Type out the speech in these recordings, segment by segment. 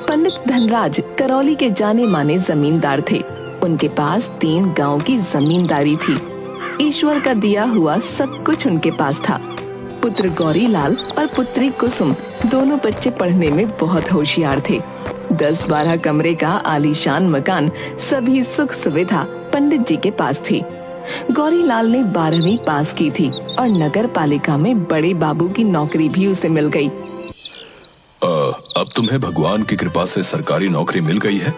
पंडित धनराज करौली के जाने माने जमींदार थे। उनके पास 3 गांव की जमींदारी थी। ईश्वर का दिया हुआ सब कुछ उनके पास था। पुत्र गौरीलाल और पुत्री कुसुम दोनों बच्चे पढ़ने में बहुत होशियार थे। 10-12 कमरे का आलीशान मकान, सभी सुख सुविधा पंडित जी के पास थी। गौरीलाल ने 12वीं पास की थी और नगर पालिका में बड़े बाबू की नौकरी भी उसे मिल गई। अब तुम्हें भगवान की कृपा से सरकारी नौकरी मिल गई है,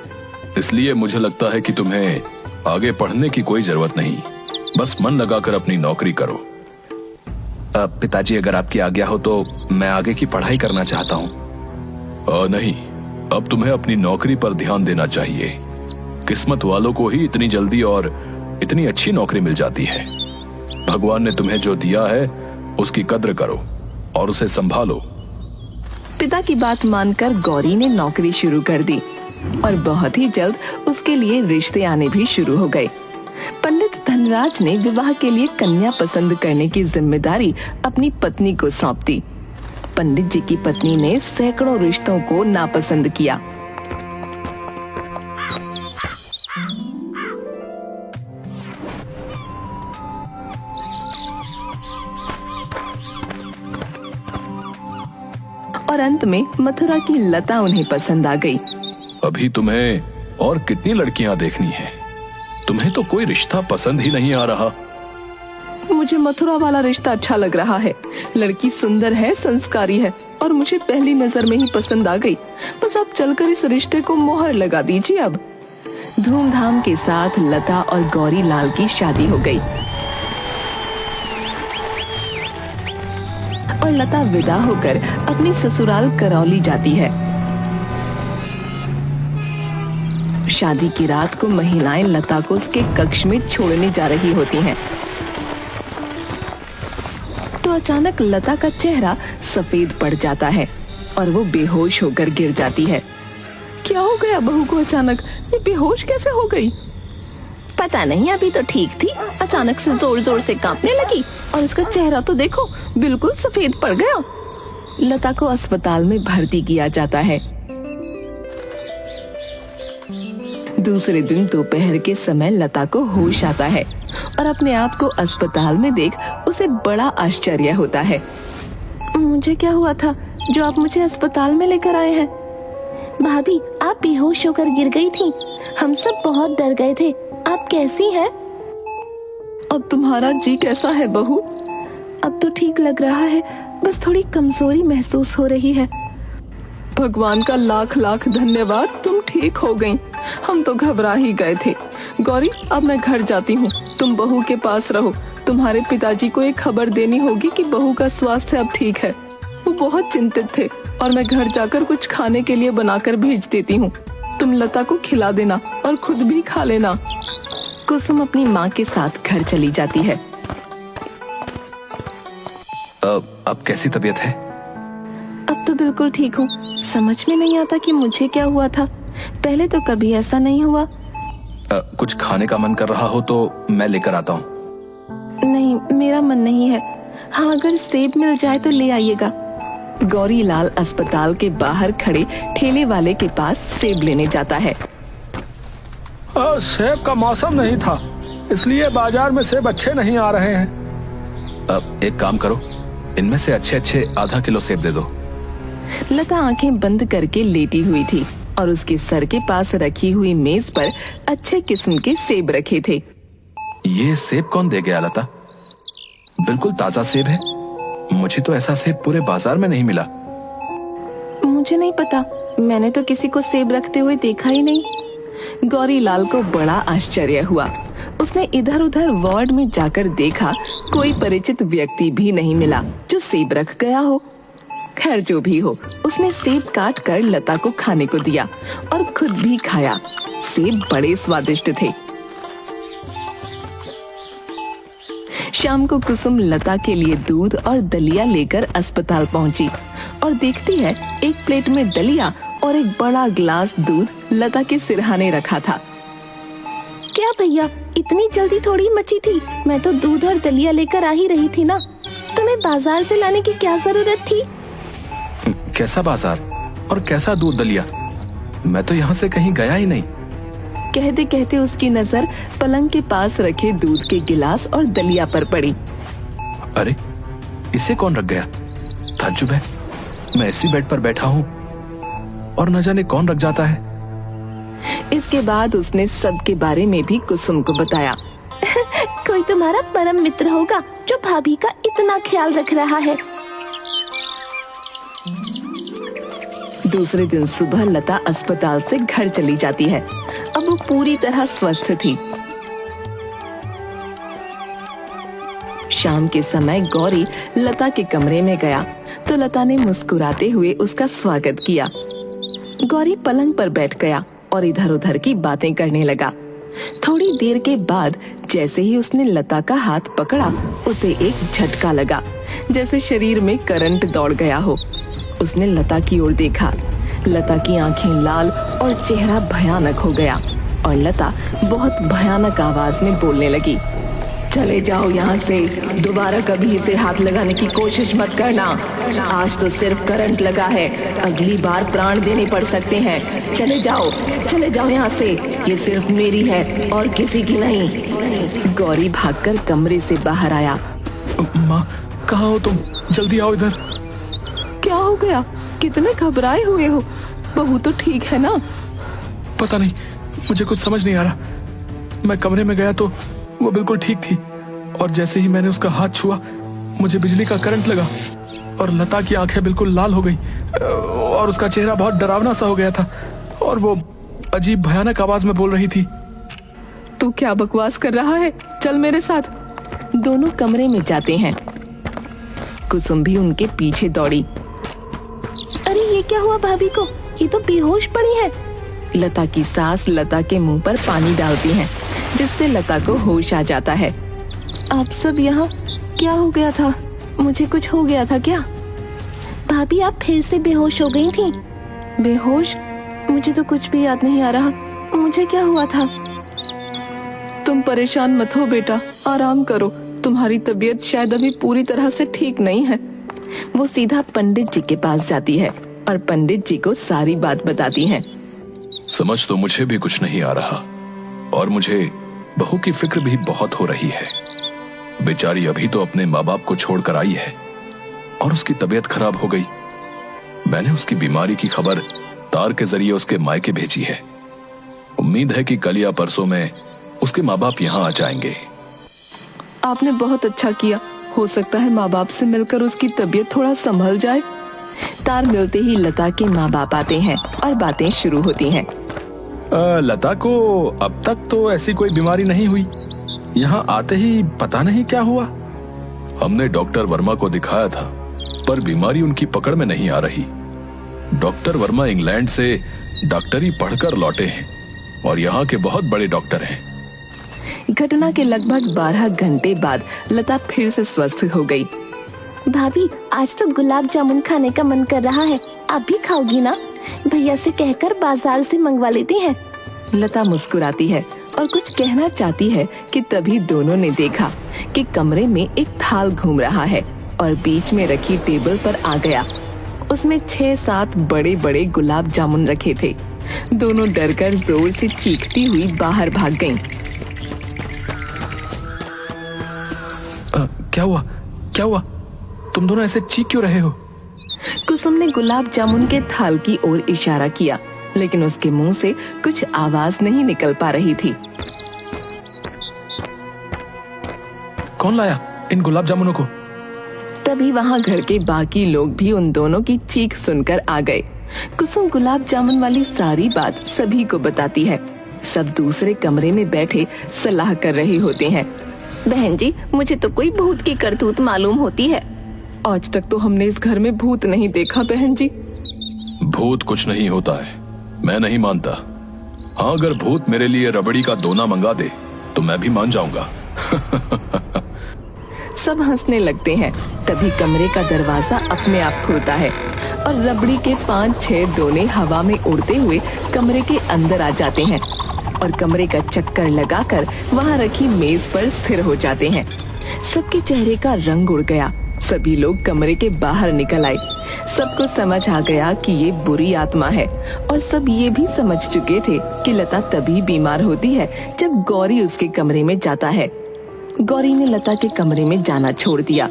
इसलिए मुझे लगता है कि तुम्हें आगे पढ़ने की कोई जरूरत नहीं। बस मन लगाकर अपनी नौकरी करो। पिताजी, अगर आपकी आज्ञा हो तो मैं आगे की पढ़ाई करना चाहता हूँ। नहीं, अब तुम्हें अपनी नौकरी पर ध्यान देना चाहिए। किस्मत वालों को ही इतनी जल्दी और इतनी अच्छी नौकरी मिल जाती है। भगवान ने तुम्हें जो दिया है उसकी कद्र करो और उसे संभालो। पिता की बात मानकर गौरी ने नौकरी शुरू कर दी और बहुत ही जल्द उसके लिए रिश्ते आने भी शुरू हो गए। पंडित धनराज ने विवाह के लिए कन्या पसंद करने की जिम्मेदारी अपनी पत्नी को सौंप दी। पंडित जी की पत्नी ने सैकड़ों रिश्तों को नापसंद किया। और अंत में मथुरा की लता उन्हें पसंद आ गई। अभी तुम्हें और कितनी लड़कियां देखनी है? तुम्हें तो कोई रिश्ता पसंद ही नहीं आ रहा। मुझे मथुरा वाला रिश्ता अच्छा लग रहा है। लड़की सुंदर है, संस्कारी है और मुझे पहली नजर में ही पसंद आ गई। बस आप चलकर इस रिश्ते को मोहर लगा दीजिए। अब धूमधाम के साथ लता और गौरीलाल की शादी हो गई और लता विदा होकर अपनी ससुराल करौली जाती है। शादी की रात को महिलाएं लता को उसके कक्ष में छोड़ने जा रही होती हैं। तो अचानक लता का चेहरा सफेद पड़ जाता है और वो बेहोश होकर गिर जाती है। क्या हो गया बहू को अचानक? ये बेहोश कैसे हो गई? पता नहीं, अभी तो ठीक थी, अचानक से जोर जोर से कांपने लगी और इसका चेहरा तो देखो, बिल्कुल सफेद पड़ गया। लता को अस्पताल में भर्ती किया जाता है। दूसरे दिन दोपहर के समय लता को होश आता है और अपने आप को अस्पताल में देख उसे बड़ा आश्चर्य होता है। मुझे क्या हुआ था जो आप मुझे अस्पताल में लेकर आए हैं? भाभी, आप बेहोश होकर गिर गई थी। हम सब बहुत डर गए थे। आप कैसी हैं? अब तुम्हारा जी कैसा है बहू? अब तो ठीक लग रहा है, बस थोड़ी कमजोरी महसूस हो रही है। भगवान का लाख लाख धन्यवाद, तुम ठीक हो गईं। हम तो घबरा ही गए थे। गौरी, अब मैं घर जाती हूँ, तुम बहू के पास रहो। तुम्हारे पिताजी को एक खबर देनी होगी कि बहू का स्वास्थ्य अब ठीक है। वो बहुत चिंतित थे और मैं घर जाकर कुछ खाने के लिए बनाकर भेज देती हूँ। तुम लता को खिला देना और खुद भी खा लेना। कुसुम अपनी माँ के साथ घर चली जाती है। अब कैसी तबीयत है? अब तो बिल्कुल ठीक हूँ। समझ में नहीं आता कि मुझे क्या हुआ था। पहले तो कभी ऐसा नहीं हुआ। कुछ खाने का मन कर रहा हो तो मैं लेकर आता हूँ। नहीं, मेरा मन नहीं है। हाँ, अगर सेब मिल जाए तो ले आइएगा। गौरीलाल अस्पताल के बाहर खड़े ठेले वाले के पास सेब लेने जाता है। सेब का मौसम नहीं था, इसलिए बाजार में सेब अच्छे नहीं आ रहे हैं। अब एक काम करो, इनमें से अच्छे अच्छे आधा किलो सेब दे दो। लता आंखें बंद करके लेटी हुई थी और उसके सर के पास रखी हुई मेज पर अच्छे किस्म के सेब रखे थे। ये सेब कौन दे गया लता? बिल्कुल ताजा सेब है। मुझे तो ऐसा सेब पूरे बाजार में नहीं मिला। मुझे नहीं पता, मैंने तो किसी को सेब रखते हुए देखा ही नहीं। गौरीलाल को बड़ा आश्चर्य हुआ। उसने इधर उधर वार्ड में जाकर देखा, कोई परिचित व्यक्ति भी नहीं मिला जो सेब रख गया हो। खैर जो भी हो, उसने सेब काट कर लता को खाने को दिया और खुद भी खाया। सेब बड़े स्वादिष्ट थे। शाम को कुसुम लता के लिए दूध और दलिया लेकर अस्पताल पहुंची और देखती है एक प्लेट में दलिया और एक बड़ा ग्लास दूध लता के सिरहाने रखा था। क्या भैया, इतनी जल्दी थोड़ी मची थी? मैं तो दूध और दलिया लेकर आ ही रही थी ना। तुम्हें बाजार से लाने की क्या जरूरत थी? कैसा बाजार और कैसा दूध दलिया? मैं तो यहाँ से कहीं गया ही नहीं। कहते कहते उसकी नजर पलंग के पास रखे दूध के गिलास और दलिया पर पड़ी। अरे, इसे कौन रख गया? ताज्जुब है, मैं इसी बेड पर बैठा हूँ और न जाने कौन रख जाता है। इसके बाद उसने सबके बारे में भी कुसुम को बताया। कोई तुम्हारा परम मित्र होगा जो भाभी का इतना ख्याल रख रहा है। दूसरे दिन सुबह लता अस्पताल से घर चली जाती है। अब वो पूरी तरह स्वस्थ थी। शाम के समय गौरी लता के कमरे में गया तो लता ने मुस्कुराते हुए उसका स्वागत किया। गौरी पलंग पर बैठ गया और इधर उधर की बातें करने लगा। थोड़ी देर के बाद जैसे ही उसने लता का हाथ पकड़ा, उसे एक झटका लगा, जैसे शरीर में करंट दौड़ गया हो। उसने लता की ओर देखा। लता की आंखें लाल और चेहरा भयानक हो गया और लता बहुत भयानक आवाज में बोलने लगी। चले जाओ यहाँ से, दोबारा कभी इसे हाथ लगाने की कोशिश मत करना। आज तो सिर्फ करंट लगा है, अगली बार प्राण देने पड़ सकते हैं। चले जाओ यहाँ से, ये सिर्फ मेरी है और किसी की नहीं। गौरी भागकर कमरे से बाहर आया। माँ, कहाँ हो तुम? जल्दी आओ इधर। क्या हो गया? कितने घबराए हुए हो? बहू तो ठीक है ना? पता नहीं, मुझे कुछ समझ नहीं आ रहा। मैं कमरे में गया तो वो बिल्कुल ठीक थी और जैसे ही मैंने उसका हाथ छुआ, मुझे बिजली का करंट लगा और लता की आंखें बिल्कुल लाल हो गई और उसका चेहरा बहुत डरावना सा हो गया था और वो अजीब भयानक आवाज में बोल रही थी। तू क्या बकवास कर रहा है? चल मेरे साथ। दोनों कमरे में जाते हैं। कुसुम भी उनके पीछे दौड़ी। अरे ये क्या हुआ भाभी को? ये तो बेहोश पड़ी है। लता की सास लता के मुंह पर पानी डालती हैं, जिससे लता को होश आ जाता है। आप सब यहाँ? क्या हो गया था? मुझे कुछ हो गया था क्या? भाभी आप फिर से बेहोश हो गई थी। बेहोश? मुझे तो कुछ भी याद नहीं आ रहा। मुझे क्या हुआ था? तुम परेशान मत हो बेटा, आराम करो। तुम्हारी तबीयत शायद अभी पूरी तरह से ठीक नहीं है। वो सीधा पंडित जी के पास जाती है और पंडित जी को सारी बात बताती है। समझ तो मुझे भी कुछ नहीं आ रहा और मुझे बहू की फिक्र भी बहुत हो रही है। बेचारी अभी तो अपने माँ बाप को छोड़कर आई है और उसकी तबीयत खराब हो गई। मैंने उसकी बीमारी की खबर तार के जरिए उसके मायके भेजी है। उम्मीद है कि कल या परसों में उसके माँ बाप यहाँ आ जाएंगे। आपने बहुत अच्छा किया। हो सकता है माँ बाप से मिलकर उसकी तबीयत थोड़ा संभल जाए। तार मिलते ही लता के माँ बाप आते हैं और बातें शुरू होती हैं। लता को अब तक तो ऐसी कोई बीमारी नहीं हुई। यहाँ आते ही पता नहीं क्या हुआ। हमने डॉक्टर वर्मा को दिखाया था, पर बीमारी उनकी पकड़ में नहीं आ रही। डॉक्टर वर्मा इंग्लैंड से डॉक्टरी पढ़कर लौटे हैं और यहाँ के बहुत बड़े डॉक्टर हैं। घटना के लगभग 12 घंटे बाद लता फिर से स्वस्थ हो गई। भाभी आज तो गुलाब जामुन खाने का मन कर रहा है, आप भी खाओगी ना? भैया से कहकर बाजार से मंगवा लेती हैं। लता मुस्कुराती है और कुछ कहना चाहती है कि तभी दोनों ने देखा कि कमरे में एक थाल घूम रहा है और बीच में रखी टेबल पर आ गया। उसमें 6-7 बड़े बड़े गुलाब जामुन रखे थे। दोनों डरकर जोर से चीखती हुई बाहर भाग गईं। क्या हुआ? तुम दोनों ऐसे चीख क्यों रहे हो? कुसुम ने गुलाब जामुन के थाल की ओर इशारा किया, लेकिन उसके मुंह से कुछ आवाज नहीं निकल पा रही थी। कौन लाया इन गुलाब जामुनों को? तभी वहाँ घर के बाकी लोग भी उन दोनों की चीख सुनकर आ गए। कुसुम गुलाब जामुन वाली सारी बात सभी को बताती है। सब दूसरे कमरे में बैठे सलाह कर रहे होते हैं। बहन जी, मुझे तो कोई भूत की करतूत मालूम होती है। आज तक तो हमने इस घर में भूत नहीं देखा बहन जी। भूत कुछ नहीं होता है, मैं नहीं मानता। हाँ, अगर भूत मेरे लिए रबड़ी का दोना मंगा दे तो मैं भी मान जाऊंगा। सब हंसने लगते हैं। तभी कमरे का दरवाजा अपने आप खुलता है और रबड़ी के 5-6 दोने हवा में उड़ते हुए कमरे के अंदर आ जाते हैं और कमरे का चक्कर लगाकर वहाँ रखी मेज पर स्थिर हो जाते हैं। सबके चेहरे का रंग उड़ गया सभी लोग कमरे के बाहर निकल आए। सबको समझ आ गया कि ये बुरी आत्मा है और सब ये भी समझ चुके थे कि लता तभी बीमार होती है जब गौरी उसके कमरे में जाता है। गौरी ने लता के कमरे में जाना छोड़ दिया।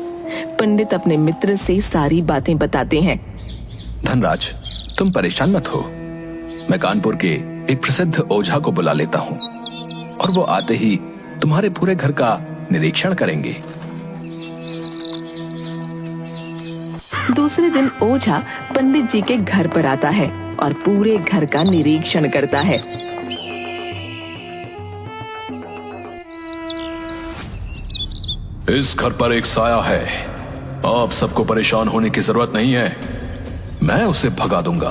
पंडित अपने मित्र से सारी बातें बताते हैं। धनराज, तुम परेशान मत हो। मैं कानपुर के एक प्रसिद्ध ओझा को बुला लेता हूँ और वो आते ही तुम्हारे पूरे घर का निरीक्षण करेंगे। दूसरे दिन ओझा पंडित जी के घर पर आता है और पूरे घर का निरीक्षण करता है। इस घर पर एक साया है। आप सबको परेशान होने की जरूरत नहीं है, मैं उसे भगा दूंगा।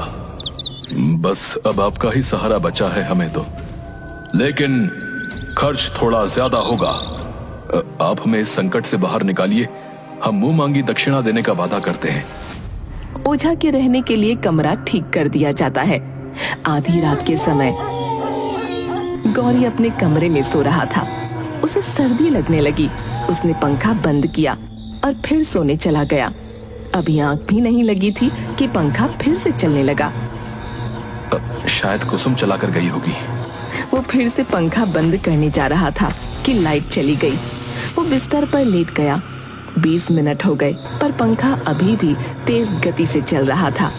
बस अब आपका ही सहारा बचा है हमें तो, लेकिन खर्च थोड़ा ज्यादा होगा। आप हमें इस संकट से बाहर निकालिए, हम मुंह मांगी दक्षिणा देने का वादा करते हैं। ओझा के रहने के लिए कमरा ठीक कर दिया जाता है। आधी रात के समय गौरी अपने कमरे में सो रहा था। उसे सर्दी लगने लगी। उसने पंखा बंद किया और फिर सोने चला गया। अभी आंख भी नहीं लगी थी कि पंखा फिर से चलने लगा। शायद कुसुम चलाकर गई होगी। वो फिर से पंखा बंद करने जा रहा था कि लाइट चली गई। वो बिस्तर पर लेट गया। 20 मिनट हो गए पर पंखा अभी भी तेज गति से चल रहा था।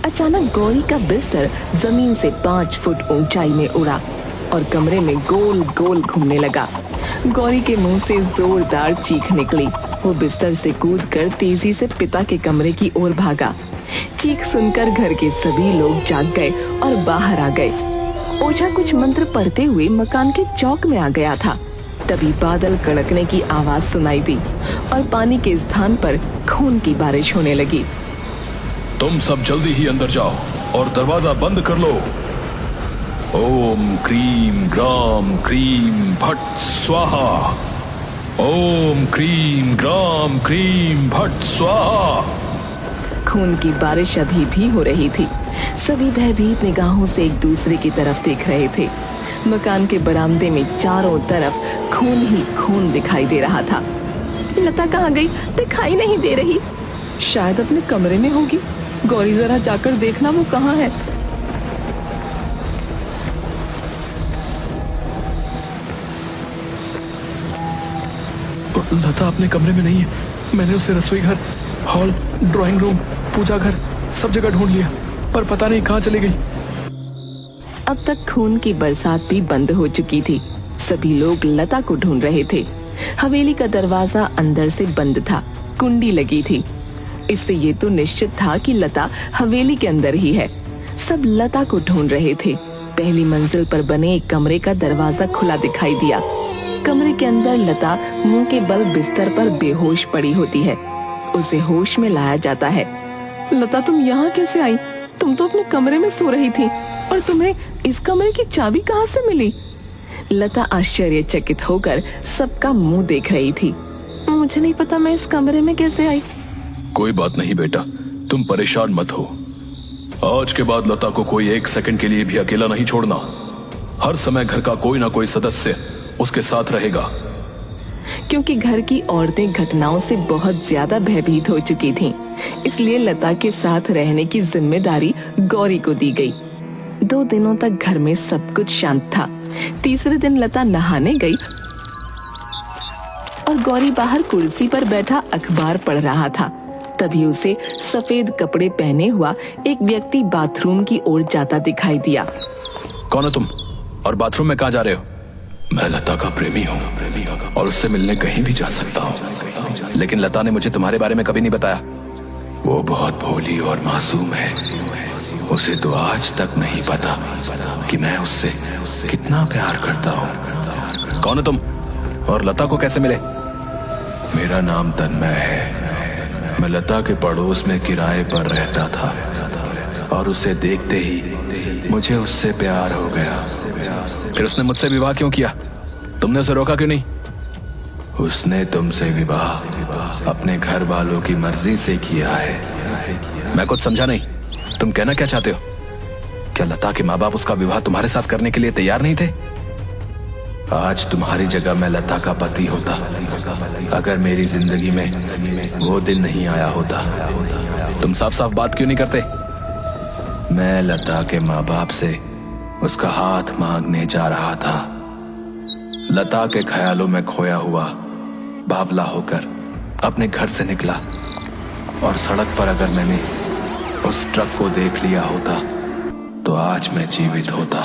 अचानक गौरी का बिस्तर जमीन से 5 फुट ऊंचाई में उड़ा और कमरे में गोल गोल घूमने लगा। गौरी के मुंह से जोरदार चीख निकली। वो बिस्तर से कूदकर तेजी से पिता के कमरे की ओर भागा। चीख सुनकर घर के सभी लोग जाग गए और बाहर आ गए। ओझा कुछ मंत्र पढ़ते हुए मकान के चौक में आ गया था। तभी बादल कड़कने की आवाज सुनाई दी और पानी के स्थान पर खून की बारिश होने लगी। तुम सब जल्दी ही अंदर जाओ और दरवाजा बंद कर लो। ओम क्रीम ग्राम क्रीम भट्ट स्वाहा। ओम क्रीम ग्राम क्रीम भट्ट स्वाहा। खून की बारिश अभी भी हो रही थी। सभी भयभीत निगाहों से एक दूसरे की तरफ देख रहे थे। मकान के बरामदे में चारों तरफ खून ही खून दिखाई दे रहा था। लता कहाँ गई? दिखाई नहीं दे रही। शायद अपने कमरे में होगी। गौरी जरा जाकर देखना वो कहाँ है। लता अपने कमरे में नहीं है। मैंने उसे रसोई घर, हॉल, ड्राइंग रूम, पूजा घर सब जगह ढूंढ लिया पर पता नहीं कहाँ चली गई। अब तक खून की बरसात भी बंद हो चुकी थी। सभी लोग लता को ढूंढ रहे थे। हवेली का दरवाजा अंदर से बंद था। कुंडी लगी थी। इससे ये तो निश्चित था कि लता हवेली के अंदर ही है। सब लता को ढूंढ रहे थे। पहली मंजिल पर बने एक कमरे का दरवाजा खुला दिखाई दिया। कमरे के अंदर लता मुंह के बल बिस्तर पर बेहोश पड़ी होती है। उसे होश में लाया जाता है। लता, तुम यहाँ कैसे आई? तुम तो अपने कमरे में सो रही थी और तुम्हें इस कमरे की चाबी कहाँ से मिली? लता आश्चर्यचकित होकर सबका मुंह देख रही थी। मुझे नहीं पता मैं इस कमरे में कैसे आई। कोई बात नहीं बेटा, तुम परेशान मत हो। आज के बाद लता को कोई 1 सेकंड के लिए भी अकेला नहीं छोड़ना। हर समय घर का कोई ना कोई सदस्य उसके साथ रहेगा। क्योंकि घर की औरतें घटनाओं से बहुत ज्यादा भयभीत हो चुकी थीं, इसलिए लता के साथ रहने की जिम्मेदारी गौरी को दी गई। 2 दिनों तक घर में सब कुछ शांत था। तीसरे दिन लता नहाने गई और गौरी बाहर कुर्सी पर बैठा अखबार पढ़ रहा था। तभी उसे सफेद कपड़े पहने हुआ एक व्यक्ति बाथरूम की ओर जाता दिखाई दिया। कौन हो तुम और बाथरूम में कहाँ जा रहे हो? मैं लता का प्रेमी हूँ और उससे मिलने कहीं भी जा सकता हूँ, लेकिन लता ने मुझे तुम्हारे बारे में कभी नहीं बताया। वो बहुत भोली और मासूम है। उसे तो आज तक नहीं पता कि मैं उससे कितना प्यार करता हूँ। कौन हो तुम और लता को कैसे मिले? मेरा नाम तन्मय है। मैं लता के पड़ोस में किराए पर रहता था और उसे देखते ही मुझे उससे प्यार हो गया। फिर उसने मुझसे विवाह क्यों किया? तुमने उसे रोका क्यों नहीं? उसने तुमसे विवाह अपने घर वालों की मर्जी से किया है। मैं कुछ समझा नहीं। तुम कहना क्या चाहते हो? क्या लता के माँ बाप उसका विवाह तुम्हारे साथ करने के लिए तैयार नहीं थे? आज तुम्हारी जगह मैं लता का पति होता, अगर मेरी जिंदगी में वो दिन नहीं आया होता। तुम साफ साफ बात क्यों नहीं करते? मैं लता के माँ बाप से उसका हाथ मांगने जा रहा था। लता के ख्यालों में खोया हुआ बावला होकर अपने घर से निकला, और सड़क पर अगर मैंने उस ट्रक को देख लिया होता तो आज मैं जीवित होता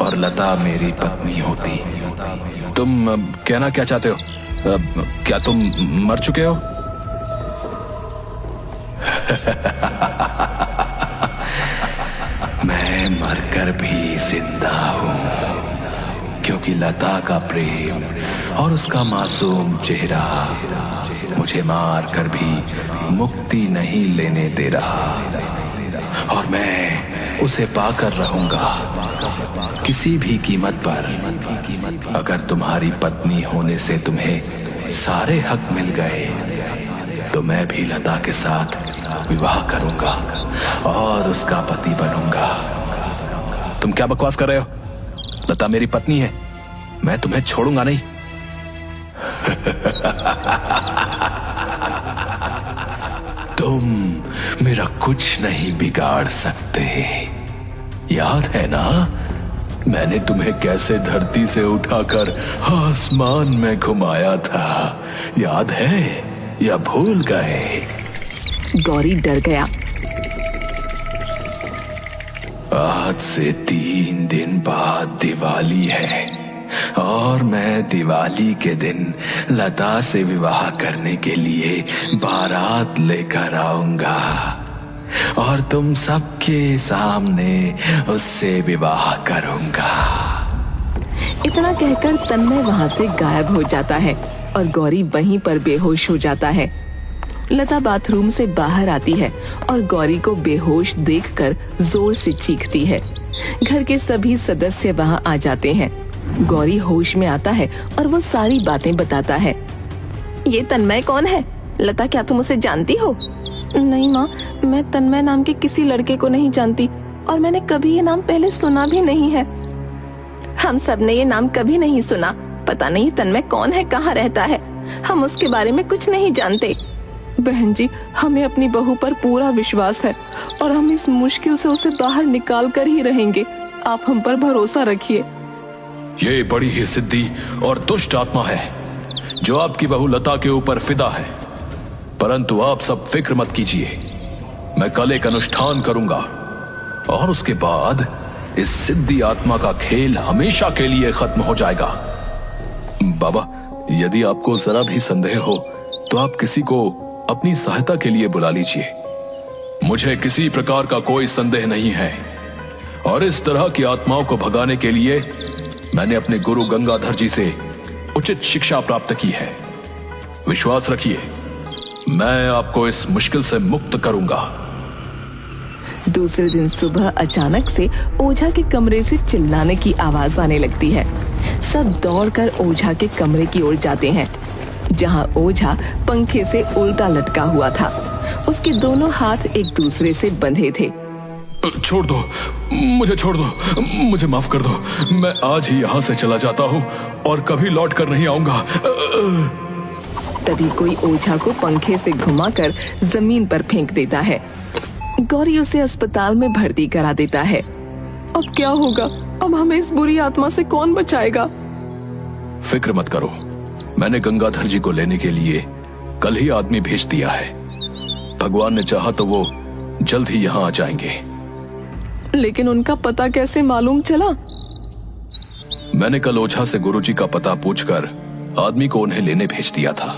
और लता मेरी पत्नी होती। तुम कहना क्या चाहते हो? क्या तुम मर चुके हो? मैं मरकर भी जिंदा हूं, क्योंकि लता का प्रेम और उसका मासूम चेहरा मुझे मार कर भी मुक्ति नहीं लेने दे रहा, और मैं उसे पाकर रहूंगा किसी भी कीमत पर। अगर तुम्हारी पत्नी होने से तुम्हें सारे हक मिल गए तो मैं भी लता के साथ विवाह करूंगा और उसका पति बनूंगा। तुम क्या बकवास कर रहे हो? लता मेरी पत्नी है, मैं तुम्हें छोड़ूंगा नहीं। तुम मेरा कुछ नहीं बिगाड़ सकते। याद है ना, मैंने तुम्हें कैसे धरती से उठाकर आसमान में घुमाया था? याद है या भूल गए? गौरी डर गया। आज से 3 दिन बाद दिवाली है, और मैं दिवाली के दिन लता से विवाह करने के लिए बारात लेकर आऊंगा, और तुम सबके सामने उससे विवाह करूंगा। इतना कहकर तन्मय वहां से गायब हो जाता है और गौरी वहीं पर बेहोश हो जाता है। लता बाथरूम से बाहर आती है और गौरी को बेहोश देखकर जोर से चीखती है। घर के सभी सदस्य वहां आ जाते हैं। गौरी होश में आता है और वो सारी बातें बताता है। ये तन्मय कौन है? लता, क्या तुम उसे जानती हो? नहीं माँ, मैं तन्मय नाम के किसी लड़के को नहीं जानती, और मैंने कभी ये नाम पहले सुना भी नहीं है। हम सब ने ये नाम कभी नहीं सुना। पता नहीं तन्मय कौन है, कहाँ रहता है, हम उसके बारे में कुछ नहीं जानते। बहन जी, हमें अपनी बहू पर पूरा विश्वास है और हम इस मुश्किल से उसे बाहर निकाल कर ही रहेंगे। आप हम पर भरोसा रखिए। ये बड़ी ही सिद्धि और दुष्ट आत्मा है जो आपकी बहू लता के ऊपर फिदा है, परंतु आप सब फिक्र मत कीजिए। मैं कल एक अनुष्ठान करूंगा और उसके बाद इस सिद्धि आत्मा का खेल हमेशा के लिए खत्म हो जाएगा। बाबा, यदि आपको जरा भी संदेह हो तो आप किसी को अपनी सहायता के लिए बुला लीजिए। मुझे किसी प्रकार का कोई संदेह नहीं है, और इस तरह की आत्माओं को भगाने के लिए मैंने अपने गुरु गंगाधर जी से उचित शिक्षा प्राप्त की है। विश्वास रखिए, मैं आपको इस मुश्किल से मुक्त करूंगा। दूसरे दिन सुबह अचानक से ओझा के कमरे से चिल्लाने की आवाज आने लगती है। सब दौड़कर ओझा के कमरे की ओर जाते हैं, जहां ओझा पंखे से उल्टा लटका हुआ था। उसके दोनों हाथ एक दूसरे से बंधे थे। छोड़ दो, मुझे छोड़ दो, मुझे माफ कर दो। मैं आज ही यहाँ से चला जाता हूँ और कभी लौट कर नहीं आऊंगा। तभी कोई ओझा को पंखे से घुमाकर जमीन पर फेंक देता है। गौरी उसे अस्पताल में भर्ती करा देता है। अब क्या होगा? अब हमें इस बुरी आत्मा से कौन बचाएगा? फिक्र मत करो, मैंने गंगाधर जी को लेने के लिए कल ही आदमी भेज दिया है। भगवान ने चाहा तो वो जल्द ही यहाँ आ जाएंगे। लेकिन उनका पता कैसे मालूम चला? मैंने कल ओझा से गुरुजी का पता पूछकर आदमी को उन्हें लेने भेज दिया था।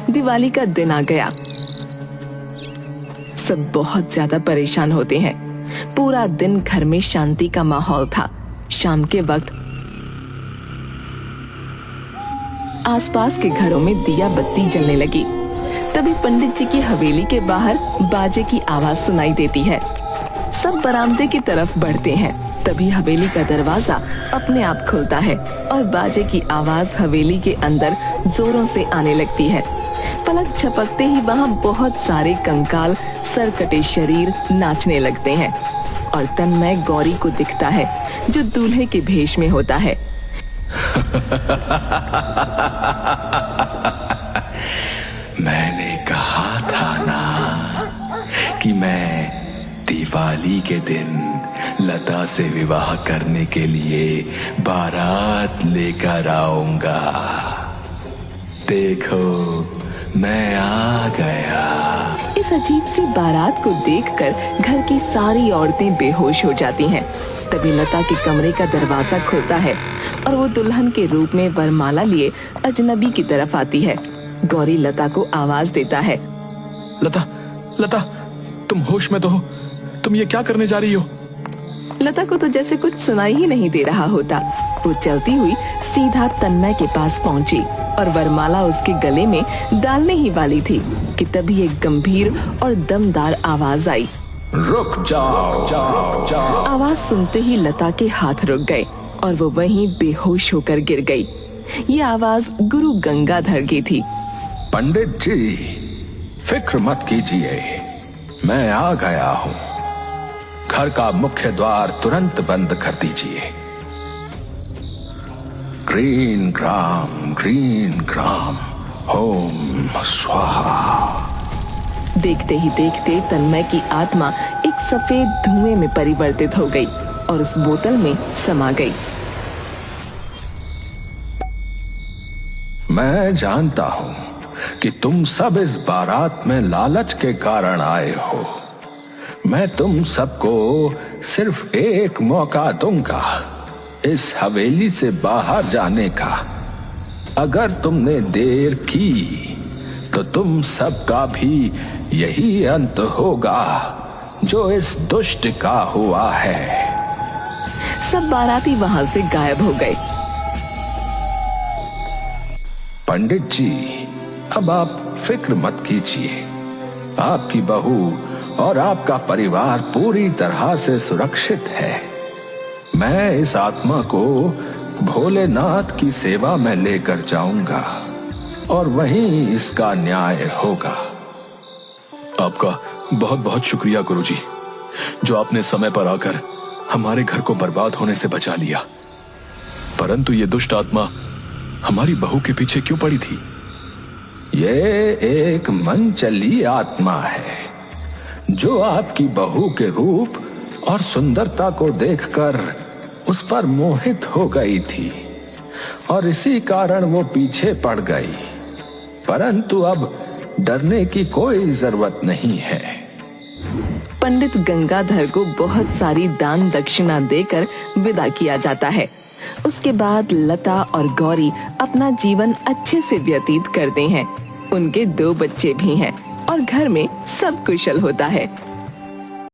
दिवाली का दिन आ गया। सब बहुत ज्यादा परेशान होते हैं। पूरा दिन घर में शांति का माहौल था। शाम के वक्त आसपास के घरों में दिया बत्ती जलने लगी। तभी पंडित जी की हवेली के बाहर बाजे की आवाज सुनाई देती है। सब बरामदे की तरफ बढ़ते हैं। तभी हवेली का दरवाजा अपने आप खुलता है और बाजे की आवाज हवेली के अंदर जोरों से आने लगती है। पलक झपकते ही वहाँ बहुत सारे कंकाल सरकटे शरीर नाचने लगते हैं और तन्मय गौरी को दिखता है जो दूल्हे के भेष में होता है। मैंने कहा था ना कि मैं दिवाली के दिन लता से विवाह करने के लिए बारात लेकर आऊंगा। देखो, मैं आ गया। इस अजीब सी बारात को देखकर घर की सारी औरतें बेहोश हो जाती हैं। तभी लता के कमरे का दरवाजा खुलता है और वो दुल्हन के रूप में वरमाला लिए अजनबी की तरफ आती है। गौरी लता को आवाज देता है, लता, लता, तुम होश में तो हो? तुम ये क्या करने जा रही हो? लता को तो जैसे कुछ सुनाई ही नहीं दे रहा होता। वो चलती हुई सीधा तन्मय के पास पहुंची और वरमाला उसके गले में डालने ही वाली थी कि तभी एक गंभीर और दमदार आवाज आई। रुक जाओ, जाओ, जाओ। आवाज सुनते ही लता के हाथ रुक गए और वो वहीं बेहोश होकर गिर गई। ये आवाज गुरु गंगाधर की थी। पंडित जी, फिक्र मत कीजिए, मैं आ गया हूँ। घर का मुख्य द्वार तुरंत बंद कर दीजिए। ग्रीन ग्राम, ओम स्वाहा। देखते ही देखते तन्मय की आत्मा एक सफेद धुएं में परिवर्तित हो गई और उस बोतल में समा गई। मैं जानता हूँ कि तुम सब इस बारात में लालच के कारण आए हो। मैं तुम सबको सिर्फ एक मौका दूंगा इस हवेली से बाहर जाने का। अगर तुमने देर की तो तुम सबका भी यही अंत होगा जो इस दुष्ट का हुआ है। सब बाराती वहां से गायब हो गए। पंडित जी, अब आप फिक्र मत कीजिए। आपकी बहू और आपका परिवार पूरी तरह से सुरक्षित है। मैं इस आत्मा को भोलेनाथ की सेवा में लेकर जाऊंगा और वहीं इसका न्याय होगा। आपका बहुत बहुत शुक्रिया गुरुजी, जो आपने समय पर आकर हमारे घर को बर्बाद होने से बचा लिया। परंतु ये दुष्ट आत्मा हमारी बहू के पीछे क्यों पड़ी थी? ये एक मनचली आत्मा है जो आपकी बहू के रूप और सुंदरता को देखकर उस पर मोहित हो गई थी और इसी कारण वो पीछे पड़ गई। परंतु अब डरने की कोई जरूरत नहीं है। पंडित गंगाधर को बहुत सारी दान दक्षिणा देकर विदा किया जाता है। उसके बाद लता और गौरी अपना जीवन अच्छे से व्यतीत करते हैं। उनके 2 बच्चे भी हैं और घर में सब कुशल होता है।